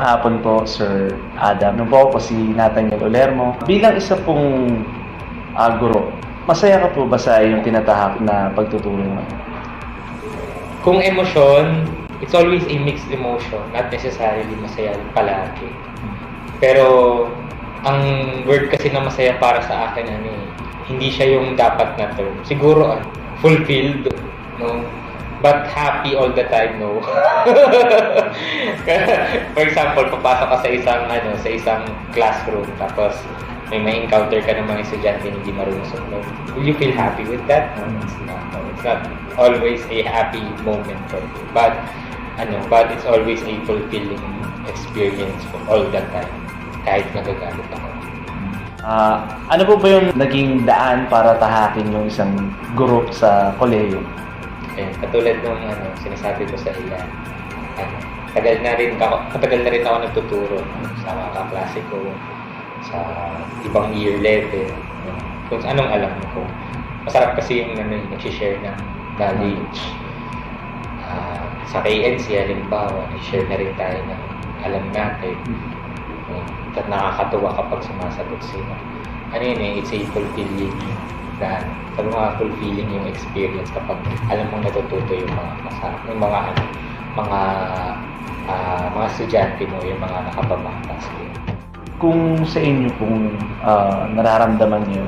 Magandang hapon po, Sir Adam. Ano po si Nathaniel Olermo. Bilang isa pong guro, masaya ka po ba sa iyong tinatahak na pagtuturo mo? Kung emosyon, it's always a mixed emotion. Not necessarily masaya palagi. Pero, ang word kasi na masaya para sa akin, hindi siya yung dapat na term. Siguro, fulfilled, no? But happy all the time, no? For example, papasok ka sa isang classroom, tapos may encounter ka ng mga estudyante hindi marunong sumunod. Will you feel happy with that? No, it's not always a happy moment for you. But it's always a fulfilling experience for all the time, kahit nagagalit ako. Ano po ba yung naging daan para tahakin yung isang guro sa kolehiyo? Katulad ng sinasabi ko sa ilan, matagal na rin ako nagtuturo sa mga kaklase ko, sa ibang year level, kung anong alam ko. Masarap kasi yung nag-share ng knowledge. Sa KNC, halimbawa, share na rin tayo ng alam natin. At nakakatuwa kapag sumasagot sila. It's a fulfilling na fulfilling yung experience kapag alam mong natututo yung mga estudyante mo, yung mga nakapamata sa iyo. Kung sa inyo pong nararamdaman niyo,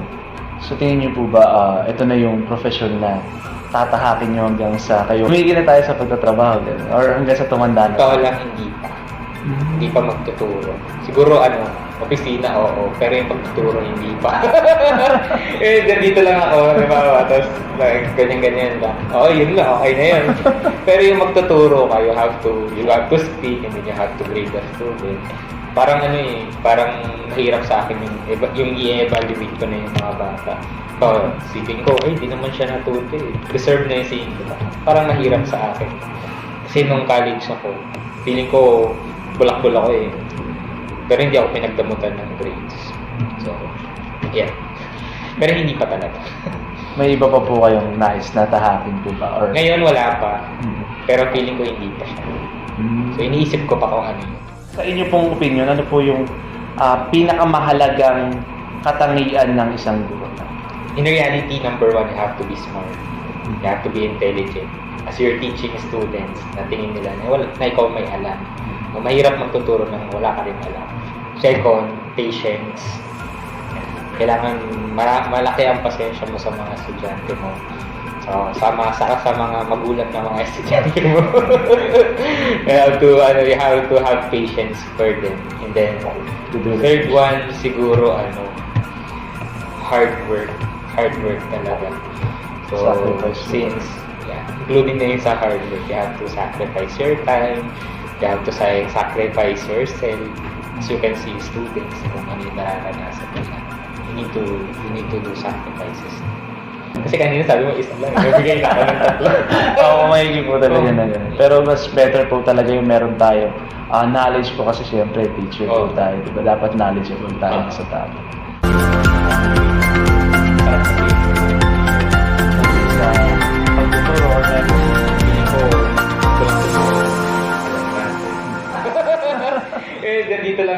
so tingin niyo po ba ito na yung profession na tatahakin niyo hanggang sa kayo? Humigil na tayo sa pagtatrabaho or hanggang sa tumanda na? Ikaw lang hindi pa magtuturo. Siguro opisina, oo, pero yung pagtuturo hindi pa. Dito lang ako, diba? Tapos ganyan-ganyan lang. Yun lang, okay na yun. Pero yung magtuturo ka, you have to speak and then you have to grade the student. Parang parang mahirap sa akin yung i-evaluate ko na yung mga bata. Sipin ko, di naman siya natuto Deserve na yung singin ko. Parang mahirap sa akin. Kasi nung college ako, feeling ko bulak-bulak ako Pero hindi ako pinagdamutan ng grades. So, yeah. Pero hindi pa talaga. May iba pa po kayong nais na tahakin po ba? Or... Ngayon wala pa. Pero feeling ko hindi pa siya. So, iniisip ko pa kung ano yun. Sa inyo pong opinion, ano po yung pinakamahalagang katangian ng isang guro? In reality, number one, you have to be smart. You have to be intelligent. As you're teaching students, na tingin nila na ikaw may alam. Mahirap magtuturo ng wala ka rin alam. Second, patience. Kailangan malaki ang pasensya mo sa mga estudyante mo. So, sama sa mga magulang na mga estudyante mo. You have to have patience for them. And then, third one, siguro, hard work. Hard work talaga. So, including na yung sa hard work, you have to sacrifice your time, you have to sacrifice yourself. As you can see, students, kung ano yung nararanasan nila. You need to do sacrifices. Kasi kanina sabi mo, isa lang. Nabigay na ako ng tatlo. Oo, mahigit po talaga na ganun. Pero mas better po talaga yung meron tayo. Knowledge po kasi siyempre, teacher po tayo. Diba? Dapat knowledgeable tayo sa tao. Sa pagtuturo or feeling ko, dito lang.